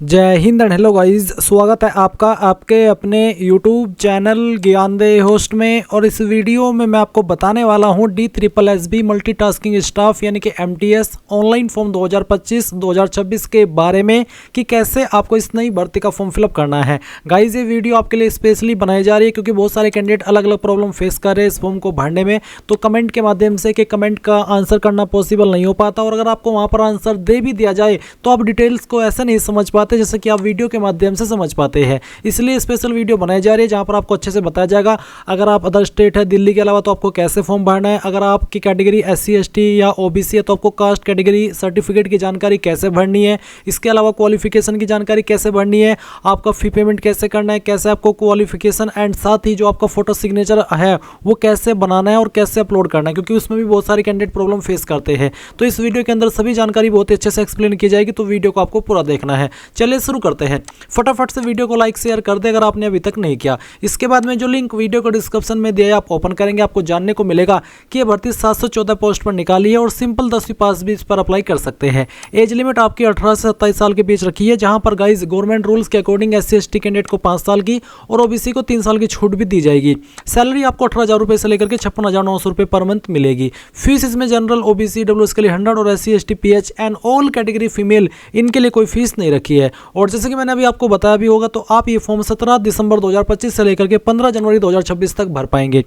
जय Hind and hello guys, स्वागत है आपका आपके अपने यूट्यूब चैनल ज्ञानदे होस्ट में। और इस वीडियो में मैं आपको बताने वाला हूं DSSB मल्टीटास्किंग स्टाफ यानी कि MTS ऑनलाइन फॉर्म 2025-2026 के बारे में कि कैसे आपको इस नई भर्ती का फॉर्म फिलअप करना है। गाइस ये वीडियो आपके लिए स्पेशली बनाई जा रही है क्योंकि बहुत सारे कैंडिडेट अलग अलग प्रॉब्लम फेस कर रहे हैं इस फॉर्म को भरने में। तो कमेंट के माध्यम से कि कमेंट का आंसर करना पॉसिबल नहीं हो पाता, और अगर आपको वहाँ पर आंसर दे भी दिया जाए तो आप डिटेल्स को ऐसे नहीं समझ पाते जैसे कि आप वीडियो के माध्यम से समझ पाते हैं। इसलिए स्पेशल वीडियो बनाई जा रही है जहां पर आपको अच्छे से बताया जाएगा अगर आप अदर स्टेट है दिल्ली के अलावा तो आपको कैसे फॉर्म भरना है, अगर आपकी कैटेगरी SC ST या OBC है तो आपको कास्ट कैटेगरी सर्टिफिकेट की जानकारी कैसे भरनी है, इसके अलावा क्वालिफिकेशन की जानकारी कैसे भरनी है, आपका फी पेमेंट कैसे करना है, कैसे आपको क्वालिफिकेशन एंड साथ ही जो आपका फोटो सिग्नेचर है वो कैसे बनाना है और कैसे अपलोड करना है, क्योंकि उसमें भी बहुत सारे कैंडिडेट प्रॉब्लम फेस करते हैं। तो इस वीडियो के अंदर सभी जानकारी बहुत अच्छे से एक्सप्लेन की जाएगी, तो वीडियो को आपको पूरा देखना है। चलिए शुरू करते हैं। फटाफट से वीडियो को लाइक शेयर कर दे अगर आपने अभी तक नहीं किया। इसके बाद में जो लिंक वीडियो को डिस्क्रिप्शन में दिया है आप ओपन करेंगे, आपको जानने को मिलेगा कि यह भर्ती 714 पोस्ट पर निकाली है और सिंपल 10वीं पास भी इस पर अप्लाई कर सकते हैं। एज लिमिट आपकी 18 से 27 साल के बीच रखी है, जहां पर गाइज गवर्नमेंट रूल्स के अकॉर्डिंग SC ST कैंडिडेट को 5 साल की और OBC को 3 साल की छूट भी दी जाएगी। सैलरी आपको 18,000 रुपये से लेकर के 56,900 रुपये पर मंथ मिलेगी। फीस इसमें जनरल OBC WS के लिए 100 और SC ST PH and all category female इनके लिए कोई फीस नहीं रखी है। और जैसे कि मैंने अभी आपको बताया भी होगा तो आप ये फॉर्म 17 दिसंबर 2025 से लेकर के 15 जनवरी 2026 तक भर पाएंगे।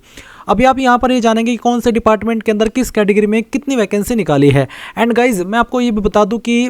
अभी आप यहाँ पर ये जानेंगे कि कौन से डिपार्टमेंट के अंदर किस कैटेगरी में कितनी वैकेंसी निकाली है। एंड गाइज मैं आपको ये भी बता दूं कि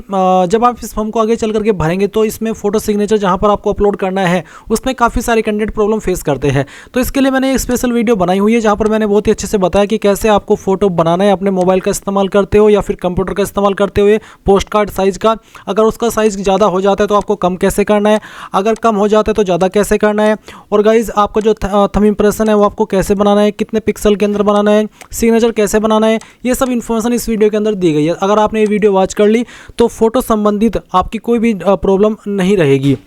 जब आप इस फॉर्म को आगे चल करके भरेंगे तो इसमें फोटो सिग्नेचर जहाँ पर आपको अपलोड करना है उसमें काफ़ी सारे कैंडिडेट प्रॉब्लम फेस करते हैं। तो इसके लिए मैंने एक स्पेशल वीडियो बनाई हुई है जहाँ पर मैंने बहुत ही अच्छे से बताया कि कैसे आपको फोटो बनाना है अपने मोबाइल का इस्तेमाल करते हो या फिर कंप्यूटर का इस्तेमाल करते हुए पोस्ट कार्ड साइज का। अगर उसका साइज ज़्यादा हो जाता है तो आपको कम कैसे करना है, अगर कम हो जाता है तो ज़्यादा कैसे करना है, और गाइज आपका जो थंब इंप्रेशन है वो आपको कैसे बनाना है, कितने पिक्सल के अंदर बनाना है, सिग्नेचर कैसे बनाना है, ये सब इन्फॉर्मेशन इस वीडियो के अंदर दी गई है। अगर आपने ये वीडियो वॉच कर ली तो फोटो संबंधित आपकी कोई भी प्रॉब्लम नहीं रहेगी।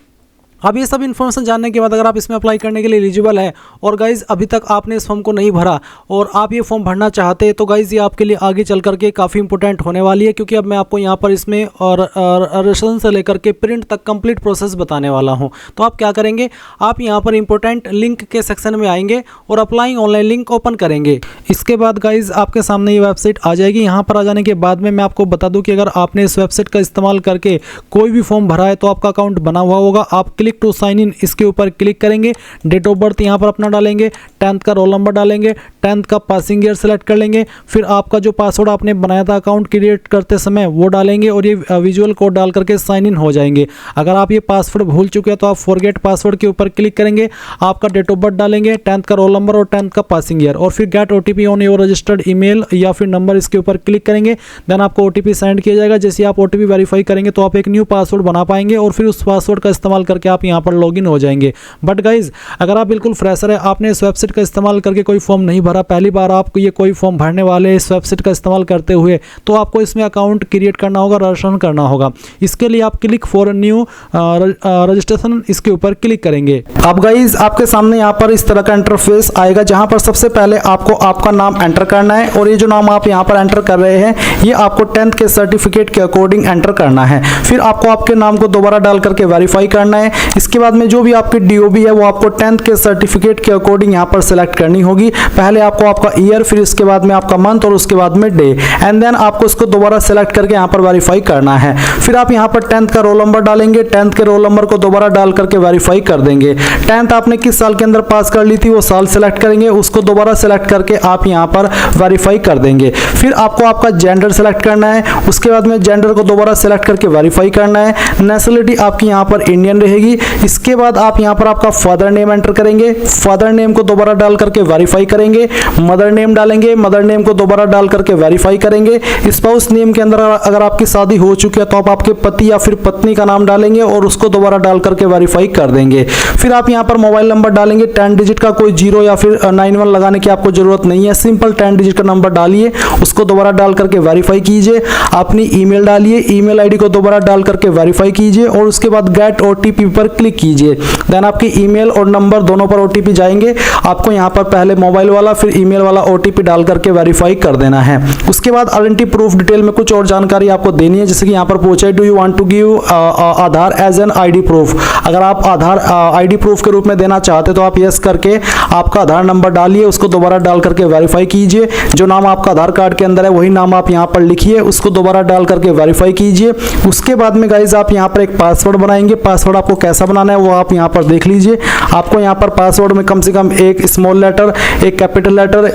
अब ये सब इन्फॉर्मेशन जानने के बाद अगर आप इसमें अप्लाई करने के लिए एलिजिबल है और गाइज़ अभी तक आपने इस फॉर्म को नहीं भरा और आप ये फॉर्म भरना चाहते हैं तो गाइज़ ये आपके लिए आगे चल करके काफ़ी इंपॉर्टेंट होने वाली है, क्योंकि अब मैं आपको यहाँ पर इसमें और रजिस्ट्रेशन से लेकर के प्रिंट तक कंप्लीट प्रोसेस बताने वाला हूँ। तो आप क्या करेंगे, आप यहाँ पर इंपॉर्टेंट लिंक के सेक्शन में आएंगे और अप्लाइंग ऑनलाइन लिंक ओपन करेंगे। इसके बाद गाइज़ आपके सामने ये वेबसाइट आ जाएगी। यहाँ पर आ जाने के बाद में मैं आपको बता दूँ कि अगर आपने इस वेबसाइट का इस्तेमाल करके कोई भी फॉर्म भरा है तो आपका अकाउंट बना हुआ होगा। आप क्लिक टू साइन इन इसके ऊपर क्लिक करेंगे, डेट ऑफ बर्थ यहाँ पर अपना डालेंगे, 10th का रोल नंबर डालेंगे, 10th का पासिंग ईयर सेलेक्ट कर लेंगे, फिर आपका जो पासवर्ड आपने बनाया था अकाउंट क्रिएट करते समय वो डालेंगे और ये विजुअल कोड डाल करके साइन इन हो जाएंगे। अगर आप ये पासवर्ड भूल चुके हैं तो आप फॉरगेट पासवर्ड के ऊपर क्लिक करेंगे, आपका डेट ऑफ बर्थ डालेंगे, 10th का रोल नंबर और 10th का पासिंग ईयर, और फिर get OTP on your registered email या फिर नंबर इसके ऊपर क्लिक करेंगे। देन आपको OTP सेंड किया जाएगा। जैसे आप OTP वेरीफाई करेंगे तो आप एक न्यू पासवर्ड बना पाएंगे और फिर उस पासवर्ड का इस्तेमाल करके आप यहाँ पर लॉगिन हो जाएंगे। बट गाइज अगर आप बिल्कुल फ्रेशर है, आपने इस वेबसाइट का इस्तेमाल करके कोई फॉर्म नहीं भरा, पहली बार आपको ये कोई फॉर्म भरने वाले इस वेबसाइट का इस्तेमाल करते हुए, तो आपको इसमें अकाउंट क्रिएट करना होगा, रजिस्ट्रेशन करना होगा। इसके लिए आप क्लिक फॉर न्यू रजिस्ट्रेशन इसके ऊपर क्लिक करेंगे। अब गाइज आपके सामने यहाँ पर इस तरह का इंटरफेस आएगा जहाँ पर सबसे पहले आपको आपका नाम एंटर करना है, और ये जो नाम आप यहाँ पर एंटर कर रहे हैं ये आपको 10th के सर्टिफिकेट के अकॉर्डिंग एंटर करना है। फिर आपको आपके नाम को दोबारा डाल करके वेरीफाई करना है। इसके बाद में जो भी आपकी DOB है वो आपको 10th के सर्टिफिकेट के अकॉर्डिंग यहाँ पर सिलेक्ट करनी होगी। पहले आपको आपका ईयर, फिर इसके बाद में आपका मंथ और उसके बाद में डे, एंड देन आपको इसको दोबारा सिलेक्ट करके यहाँ पर वेरीफाई करना है। फिर आप यहाँ पर 10th का रोल नंबर डालेंगे, 10th के रोल नंबर को दोबारा डाल करके वेरीफाई कर देंगे। 10th आपने किस साल के अंदर पास कर ली थी वो साल सेलेक्ट करेंगे, उसको दोबारा सेलेक्ट करके आप यहाँ पर वेरीफाई कर देंगे। फिर आपको आपका जेंडर सेलेक्ट करना है, उसके बाद में जेंडर को दोबारा सेलेक्ट करके वेरीफाई करना है। नेशनलिटी आपकी यहाँ पर इंडियन रहेगी। इसके बाद आप यहाँ पर आपका फादर नेम एंटर करेंगे, फादर नेम को दोबारा डाल करके वेरीफाई करेंगे। मदर नेम डालेंगे, मदर नेम को दोबारा डाल करके वेरीफाई करेंगे। स्पाउस नेम के अंदर अगर आपकी शादी हो चुकी है तो आप आपके पति या फिर पत्नी का नाम डालेंगे और उसको दोबारा डाल करके वेरीफाई कर देंगे। फिर आप यहाँ पर मोबाइल नंबर डालेंगे, 10 डिजिट का, कोई 0 या फिर 91 लगाने की आपको जरूरत नहीं है, सिंपल 10 डिजिट का नंबर डालिए, उसको दोबारा डाल करके वेरीफाई कीजिए। अपनी ईमेल डालिए, ईमेल आईडी को दोबारा डाल करके वेरीफाई कीजिए और उसके बाद गेट OTP पर क्लिक कीजिए। देन आपकी ईमेल और नंबर दोनों पर OTP जाएंगे। आपको यहाँ पर पहले मोबाइल वाला फिर ईमेल वाला OTP डाल करके वेरीफाई कर देना है। उसके बाद आइडेंटिटी प्रूफ डिटेल में कुछ और जानकारी आपको देनी है, जैसे कि यहाँ पर पूछा है do you want to give Aadhaar as an ID proof. अगर आप आधार ID प्रूफ के रूप में देना चाहते तो आप यस करके आपका आधार नंबर डालिए, उसको दोबारा डाल करके वेरीफाई कीजिए। जो नाम आपका आधार कार्ड के अंदर है वही नाम आप यहाँ पर लिखिए, उसको दोबारा डाल करके वेरीफाई कीजिए। उसके बाद में गाइज आप यहाँ पर एक पासवर्ड बनाएंगे। पासवर्ड आपको कैसा बनाना है वो आप यहाँ पर देख लीजिए। आपको यहाँ पर पासवर्ड में कम से कम एक स्मॉल लेटर, एक कैपिटल लेटर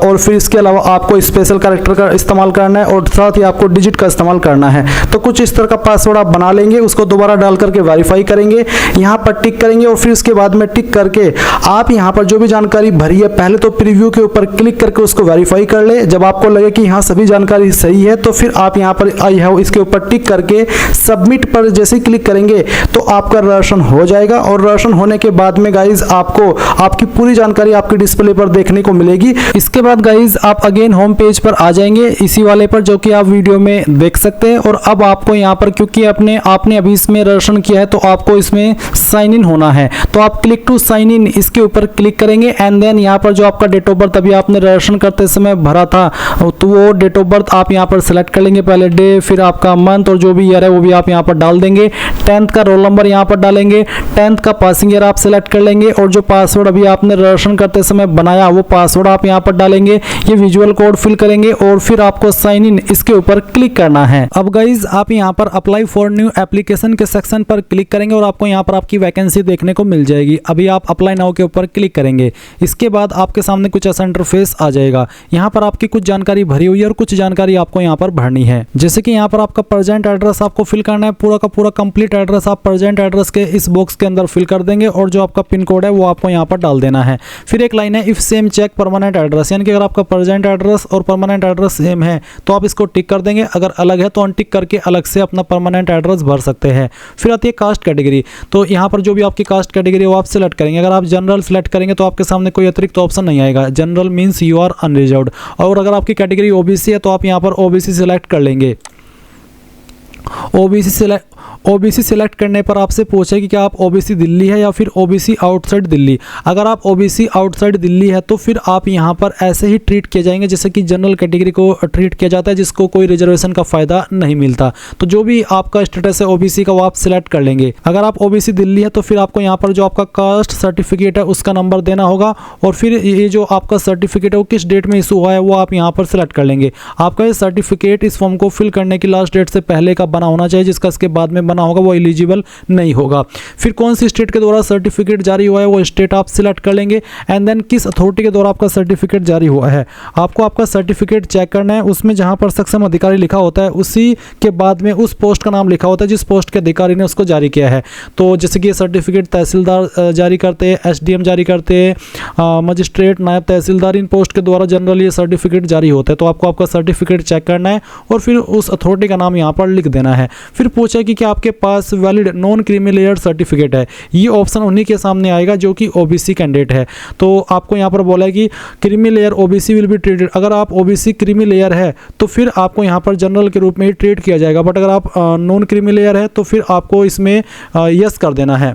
और फिर इसके अलावा आपको स्पेशल कैरेक्टर का इस्तेमाल करना है और साथ ही आपको डिजिट का इस्तेमाल करना है। तो कुछ इस तरह का पासवर्ड आप बना लेंगे, उसको दोबारा डाल करके वेरीफाई करेंगे, यहाँ पर टिक करेंगे और फिर इसके बाद में टिक करके आप यहाँ पर जो भी जानकारी भरी है पहले तो प्रीव्यू के ऊपर क्लिक करके उसको वेरीफाई कर ले। जब आपको लगे कि यहाँ सभी जानकारी सही है तो फिर आप यहाँ पर आई हैव इसके ऊपर टिक करके सबमिट पर जैसे ही क्लिक करेंगे तो आपका रजिस्ट्रेशन हो जाएगा और रजिस्ट्रेशन होने के बाद में गाइज आपको आपकी पूरी जानकारी आपके डिस्प्ले पर देखने को मिलेगी। इसके बाद गाइज आप अगेन होम पेज पर आ जाएंगे, इसी वाले पर जो कि आप वीडियो में देख सकते हैं। और अब आपको यहाँ पर क्योंकि आपने अभी इसमें रजिस्ट्रेशन किया है तो आपको इसमें साइन इन होना है, तो आप क्लिक टू साइन इन इसके ऊपर क्लिक करेंगे एंड देन यहाँ पर जो आपका डेट ऑफ बर्थ अभी आपने रजिस्ट्रेशन करते समय भरा था तो वो डेट ऑफ बर्थ आप यहाँ पर सेलेक्ट कर लेंगे, पहले डे फिर आपका मंथ और जो भी ईयर है वो भी आप यहाँ पर डाल देंगे। 10th का रोल नंबर यहाँ पर डालेंगे, 10th का पासिंग ईयर आप सेलेक्ट कर लेंगे और जो पासवर्ड अभी आपने रजिस्ट्रेशन करते समय बनाया वो पासवर्ड आप यहाँ पर डालेंगे, ये विजुअल कोड फिल करेंगे और फिर आपको साइन इन इसके ऊपर क्लिक करना है। अब गाइज आप यहाँ पर अप्लाई फॉर न्यू एप्लीकेशन के सेक्शन पर क्लिक करेंगे और आपको यहाँ पर आपकी वैकेंसी देखने को मिल जाएगी। अभी आप अप्लाई नाउ के ऊपर क्लिक करेंगे, इसके बाद आपके सामने कुछ ऐसा इंटरफेस आ जाएगा। यहाँ पर आपकी कुछ जानकारी भरी हुई है और कुछ जानकारी आपको यहाँ पर भरनी है, जैसे कि यहाँ पर आपका प्रेजेंट एड्रेस आपको फिल करना है, पूरा का पूरा कंप्लीट एड्रेस आप प्रेजेंट एड्रेस के इस बॉक्स के अंदर फिल कर देंगे और जो आपका पिन कोड है वो आपको यहाँ पर डाल देना है। फिर एक लाइन है if same check permanent address, यानी कि अगर आपका प्रेजेंट एड्रेस और परमानेंट एड्रेस सेम है तो आप इसको टिक कर देंगे, अगर अलग है तो अनटिक करके अलग से अपना परमानेंट एड्रेस भर सकते हैं। फिर आती है कास्ट कैटेगरी, तो यहाँ पर जो भी आपकी कास्ट कैटेगरी है वो आप सिलेक्ट करेंगे। अगर आप जनरल सेलेक्ट करेंगे तो आपके सामने कोई अतिरिक्त ऑप्शन नहीं आएगा, general means you are unreserved. और अगर आपकी कैटेगरी OBC है तो आप यहाँ पर OBC सिलेक्ट कर लेंगे। OBC सिलेक्ट करने पर आपसे पूछे कि क्या आप OBC दिल्ली है या फिर OBC आउटसाइड दिल्ली। अगर आप OBC आउटसाइड दिल्ली है तो फिर आप यहाँ पर ऐसे ही ट्रीट किए जाएंगे जैसे कि जनरल कैटेगरी को ट्रीट किया जाता है जिसको कोई रिजर्वेशन का फ़ायदा नहीं मिलता। तो जो भी आपका स्टेटस है OBC का वो आप सिलेक्ट कर लेंगे। अगर आप OBC दिल्ली है तो फिर आपको यहाँ पर जो आपका कास्ट सर्टिफिकेट है उसका नंबर देना होगा और फिर ये जो आपका सर्टिफिकेट है वो किस डेट में इशू हुआ है वो आप यहाँ पर सिलेक्ट कर लेंगे। आपका ये सर्टिफिकेट इस फॉर्म को फिल करने की लास्ट डेट से पहले का बना होना चाहिए, जिसका इसके बाद में बना होगा वो एलिजिबल नहीं होगा। फिर कौन सी स्टेट के द्वारा सर्टिफिकेट जारी हुआ है वो स्टेट आप सिलेक्ट कर लेंगे एंड देन किस अथॉरिटी के द्वारा आपका सर्टिफिकेट जारी हुआ है। आपको आपका सर्टिफिकेट चेक करना है, उसमें जहां पर सक्षम अधिकारी लिखा होता है उसी के बाद में उस पोस्ट का नाम लिखा होता है जिस पोस्ट के अधिकारी ने उसको जारी किया है। तो जैसे कि ये सर्टिफिकेट तहसीलदार जारी करते हैं, SDM जारी करते हैं, मजिस्ट्रेट, नायब तहसीलदार, इन पोस्ट के द्वारा जनरली ये सर्टिफिकेट जारी होता है। तो आपको आपका सर्टिफिकेट चेक करना है और फिर उस अथॉरिटी का नाम यहाँ पर लिख देना है। फिर पूछा कि क्या आपके पास valid non creamy layer certificate है, ये ऑप्शन उन्हीं के सामने आएगा जो कि OBC कैंडिडेट है। तो आपको यहाँ पर बोला है कि creamy layer OBC will be treated. अगर आप OBC क्रीमी लेयर है तो फिर आपको यहाँ पर जनरल के रूप में ही ट्रीट किया जाएगा, बट अगर आप नॉन क्रीमी लेयर है तो फिर आपको इसमें यस कर देना है।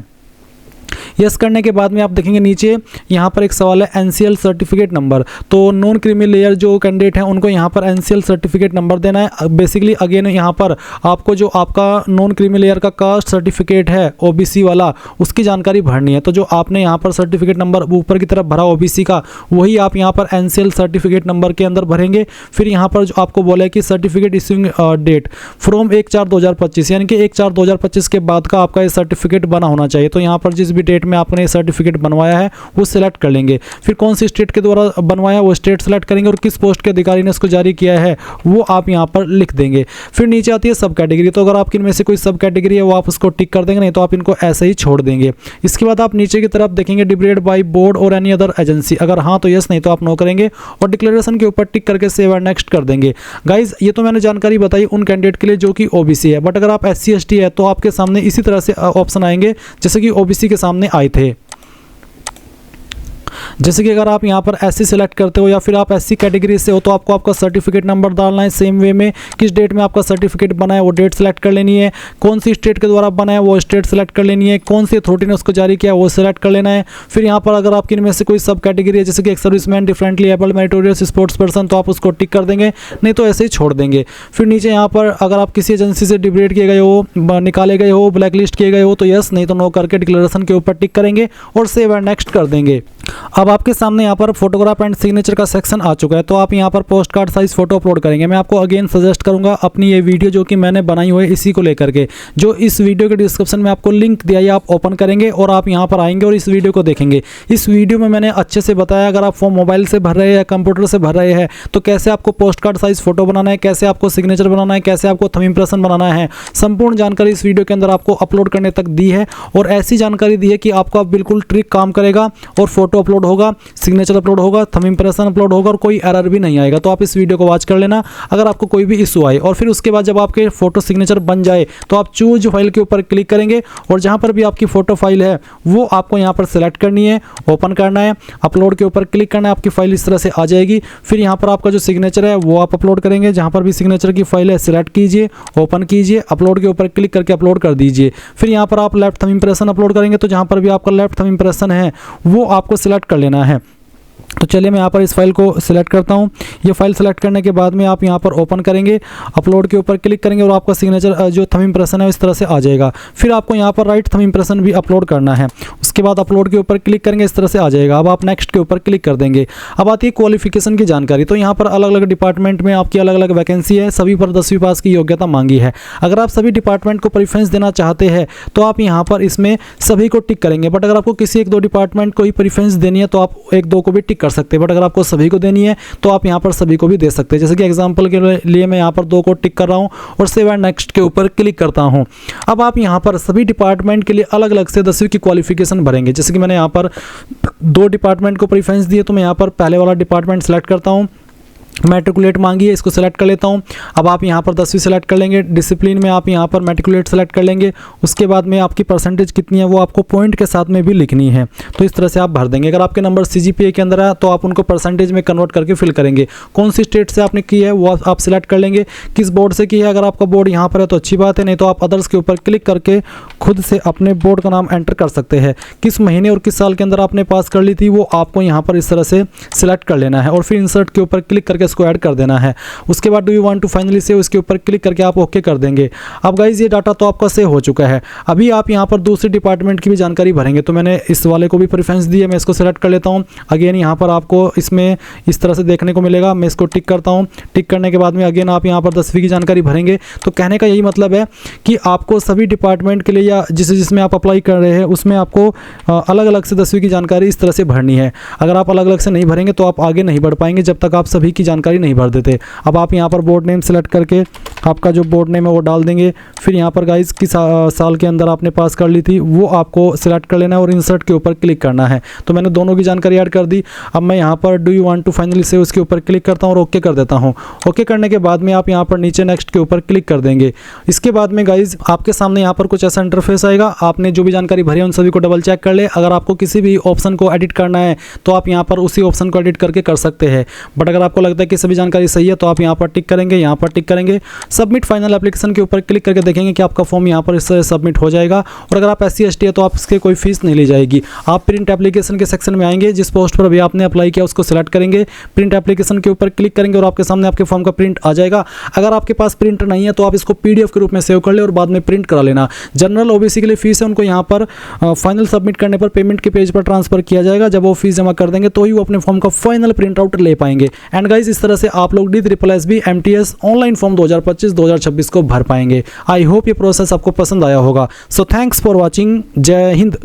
यस करने के बाद में आप देखेंगे नीचे यहाँ पर एक सवाल है NCL सर्टिफिकेट नंबर। तो नॉन क्रीमी लेयर जो कैंडिडेट हैं उनको यहाँ पर NCL सर्टिफिकेट नंबर देना है। बेसिकली अगेन यहाँ पर आपको जो आपका नॉन क्रीमी लेयर का कास्ट सर्टिफिकेट है OBC वाला उसकी जानकारी भरनी है। तो जो आपने यहाँ पर सर्टिफिकेट नंबर ऊपर की तरफ भरा OBC का वही आप यहाँ पर NCL सर्टिफिकेट नंबर के अंदर भरेंगे। फिर यहाँ पर जो आपको बोला है कि सर्टिफिकेट इशूइंग डेट फ्रॉम 1/4/2025, यानी कि 1/4/2025 के बाद का आपका ये सर्टिफिकेट बना होना चाहिए। तो यहाँ पर जिस भी डेट में आपने सर्टिफिकेट बनवाया है वो सिलेक्ट कर लेंगे। फिर कौन सी स्टेट के द्वारा बनवाया वो स्टेट सेलेक्ट करेंगे और किस पोस्ट के अधिकारी ने उसको जारी किया है वो आप यहाँ पर लिख देंगे। फिर नीचे आती है सब कैटेगरी, तो अगर आपकी इनमें से कोई सब कैटेगरी है वो आप उसको टिक कर देंगे, नहीं तो आप इनको ऐसे ही छोड़ देंगे। इसके बाद आप नीचे की तरफ देखेंगे डिक्लेयर्ड बाय बोर्ड और एनी अदर एजेंसी, अगर हाँ तो यस, नहीं तो आप नो करेंगे और डिक्लेरेशन के ऊपर टिक करके सेव एंड नेक्स्ट कर देंगे। गाइज ये तो मैंने जानकारी बताई उन कैंडिडेट के लिए जो कि OBC है, बट अगर आप SC ST है तो आपके सामने इसी तरह से ऑप्शन आएंगे जैसे कि OBC के सामने आए थे। जैसे कि अगर आप यहाँ पर SC सेलेक्ट करते हो या फिर आप SC कैटेगरी से हो तो आपको आपका सर्टिफिकेट नंबर डालना है। सेम वे में किस डेट में आपका सर्टिफिकेट बना है वो डेट सेलेक्ट कर लेनी है, कौन सी स्टेट के द्वारा बना है वो स्टेट सेलेक्ट कर लेनी है, कौन सी अथॉरिटी ने उसको जारी किया वो सेलेक्ट कर लेना है। फिर यहाँ पर अगर आपकी इनमें से कोई सब कैटेगरी है जैसे कि एक serviceman, differently abled, meritorious, sports person, तो आप उसको टिक कर देंगे, नहीं तो ऐसे ही छोड़ देंगे। फिर नीचे यहाँ पर अगर आप किसी एजेंसी से डिबेट किए गए हो, निकाले गए हो, ब्लैक लिस्ट किए गए हो तो यस, नहीं तो नो करके डिक्लेरेशन के ऊपर टिक करेंगे और सेव एंड नेक्स्ट कर देंगे। अब आपके सामने यहाँ पर फोटोग्राफ एंड सिग्नेचर का सेक्शन आ चुका है, तो आप यहाँ पर post card size photo upload करेंगे। मैं आपको अगेन सजेस्ट करूंगा अपनी ये वीडियो जो कि मैंने बनाई हुई है इसी को लेकर के, जो इस वीडियो के डिस्क्रिप्शन में आपको लिंक दिया है आप ओपन करेंगे और आप यहाँ पर आएंगे और इस वीडियो को देखेंगे। इस वीडियो में मैंने अच्छे से बताया अगर आप फॉर्म मोबाइल से भर रहे हैं या कंप्यूटर से भर रहे हैं तो कैसे आपको पोस्ट कार्ड साइज फोटो बनाना है, कैसे आपको सिग्नेचर बनाना है, कैसे आपको थंब इंप्रेशन बनाना है, संपूर्ण जानकारी इस वीडियो के अंदर आपको अपलोड करने तक दी है। और ऐसी जानकारी दी है कि आपका बिल्कुल ट्रिक काम करेगा और फोटो अपलोड होगा, सिग्नेचर अपलोड होगा, थंब इंप्रेशन अपलोड होगा और कोई एरर भी नहीं आएगा। तो आप इस वीडियो को वॉच कर लेना अगर आपको कोई भी इशू आए। और फिर उसके बाद जब आपके फोटो सिग्नेचर बन जाए तो आप चूज फाइल के ऊपर क्लिक करेंगे और जहां पर भी आपकी फोटो फाइल है वो आपको यहां पर सिलेक्ट करनी है, ओपन करना है, अपलोड के ऊपर क्लिक करना है, आपकी फाइल इस तरह से आ जाएगी। फिर यहां पर आपका जो सिग्नेचर है वो आप अपलोड करेंगे, जहां पर भी सिग्नेचर की फाइल है सिलेक्ट कीजिए, ओपन कीजिए, अपलोड के ऊपर क्लिक करके अपलोड कर दीजिए। फिर यहां पर आप लेफ्ट थंब इंप्रेशन अपलोड करेंगे तो जहां पर भी आपका लेफ्ट थंब इंप्रेशन है वो आपको सिलेक्ट कर लेना है। तो चलिए मैं यहाँ पर इस फाइल को सिलेक्ट करता हूँ। ये फाइल सेलेक्ट करने के बाद में आप यहाँ पर ओपन करेंगे, अपलोड के ऊपर क्लिक करेंगे और आपका सिग्नेचर जो थंब इंप्रेशन है इस तरह से आ जाएगा। फिर आपको यहाँ पर राइट थंब इंप्रेशन भी अपलोड करना है, उसके बाद अपलोड के ऊपर क्लिक करेंगे, इस तरह से आ जाएगा। अब आप नेक्स्ट के ऊपर क्लिक कर देंगे। अब आती है क्वालिफिकेशन की जानकारी। तो यहाँ पर अलग अलग डिपार्टमेंट में आपकी अलग अलग वैकेंसी है, सभी पर 10वीं पास की योग्यता मांगी है। अगर आप सभी डिपार्टमेंट को प्रेफरेंस देना चाहते हैं तो आप यहाँ पर इसमें सभी को टिक करेंगे, बट अगर आपको किसी एक दो डिपार्टमेंट को ही प्रेफरेंस देनी है तो आप एक दो को भी टिक कर सकते हैं, बट अगर आपको सभी को देनी है तो आप यहाँ पर सभी को भी दे सकते हैं। जैसे कि एग्जांपल के लिए मैं यहाँ पर 2 को टिक कर रहा हूँ और सेव एंड नेक्स्ट के ऊपर क्लिक करता हूँ। अब आप यहाँ पर सभी डिपार्टमेंट के लिए अलग अलग से 10वीं की क्वालिफिकेशन भरेंगे। जैसे कि मैंने यहाँ पर 2 डिपार्टमेंट को प्रेफरेंस दिए तो मैं यहाँ पर पहले वाला डिपार्टमेंट सेलेक्ट करता हूँ, मैट्रिकुलेट मांगी है इसको सेलेक्ट कर लेता हूं। अब आप यहां पर 10वीं सेलेक्ट कर लेंगे, डिसिप्लिन में आप यहां पर मैट्रिकुलेट सेलेक्ट कर लेंगे। उसके बाद में आपकी परसेंटेज कितनी है वो आपको पॉइंट के साथ में भी लिखनी है, तो इस तरह से आप भर देंगे। अगर आपके नंबर CGPA के अंदर है तो आप उनको परसेंटेज में कन्वर्ट करके फिल करेंगे। कौन सी स्टेट से आपने की है वो आप सिलेक्ट कर लेंगे, किस बोर्ड से की है। अगर आपका बोर्ड यहाँ पर है तो अच्छी बात है, नहीं तो आप अदर्स के ऊपर क्लिक करके खुद से अपने बोर्ड का नाम एंटर कर सकते हैं। किस महीने और किस साल के अंदर आपने पास कर ली थी वो आपको यहाँ पर इस तरह से सिलेक्ट कर लेना है और फिर इंसर्ट के ऊपर क्लिक करके इसको ऐड कर देना है। उसके बाद do you want to finally save, इसके ऊपर क्लिक करके आप ओके कर देंगे। अब गाइज ये डाटा तो आपका सेव हो चुका है। अभी आप यहाँ पर दूसरे डिपार्टमेंट की भी जानकारी भरेंगे, तो मैंने इस वाले को भी प्रेफरेंस दी है, मैं इसको सेलेक्ट कर लेता हूँ। अगेन यहाँ पर आपको इसमें इस तरह से देखने को मिलेगा, मैं इसको टिक करता हूँ। टिक करने के बाद में अगेन आप यहाँ पर 10वीं की जानकारी भरेंगे। तो कहने का यही मतलब है कि आपको सभी डिपार्टमेंट के लिए या जिसमें आप अप्लाई कर रहे हैं उसमें आपको अलग अलग से 10वीं की जानकारी इस तरह से भरनी है। अगर आप अलग अलग से नहीं भरेंगे तो आप आगे नहीं बढ़ पाएंगे जब तक आप सभी की जानकारी नहीं भर देते। अब आप यहाँ पर बोर्ड नेम सेलेक्ट करके आपका जो बोर्ड नेम है वो डाल देंगे। फिर यहाँ पर गाइस किस साल के अंदर आपने पास कर ली थी वो आपको सिलेक्ट कर लेना है और इंसर्ट के ऊपर क्लिक करना है। तो मैंने दोनों की जानकारी ऐड कर दी। अब मैं यहाँ पर do you want to finally save उसके ऊपर क्लिक करता हूँ और ओके कर देता हूँ। ओके करने के बाद में आप यहाँ पर नीचे नेक्स्ट के ऊपर क्लिक कर देंगे। इसके बाद में गाइज आपके सामने यहाँ पर कुछ ऐसा इंटरफेस आएगा। आपने जो भी जानकारी भरी है उन सभी को डबल चेक कर ले। अगर आपको किसी भी ऑप्शन को एडिट करना है तो आप यहाँ पर उसी ऑप्शन को एडिट करके कर सकते हैं, बट अगर आपको लगता है कि सभी जानकारी सही है तो आप यहाँ पर टिक करेंगे, यहाँ पर टिक करेंगे, सबमिट फाइनल एप्लीकेशन के ऊपर क्लिक करके देखेंगे कि आपका फॉर्म यहाँ पर इससे सबमिट हो जाएगा। और अगर आप SC ST है तो आप इसके कोई फीस नहीं ली जाएगी। आप प्रिंट एप्लीकेशन के सेक्शन में आएंगे, जिस पोस्ट पर अभी आपने अप्लाई किया उसको सिलेक्ट करेंगे, प्रिंट एप्लीकेशन के ऊपर क्लिक करेंगे और आपके सामने आपके फॉर्म का प्रिंट आ जाएगा। अगर आपके पास प्रिंटर नहीं है तो आप इसको PDF के रूप में सेव कर ले और बाद में प्रिंट करा लेना। जनरल OBC के लिए फीस है, उनको यहाँ पर फाइनल सबमिट करने पर पेमेंट के पेज पर ट्रांसफर किया जाएगा। जब वो फीस जमा कर देंगे तो ही वो अपने फॉर्म का फाइनल प्रिंट आउट ले पाएंगे। एंड गाइज इस तरह से आप लोग DSSB MTS ऑनलाइन फॉर्म 2025-2026 को भर पाएंगे। आई होप ये प्रोसेस आपको पसंद आया होगा। So thanks for watching. जय हिंद।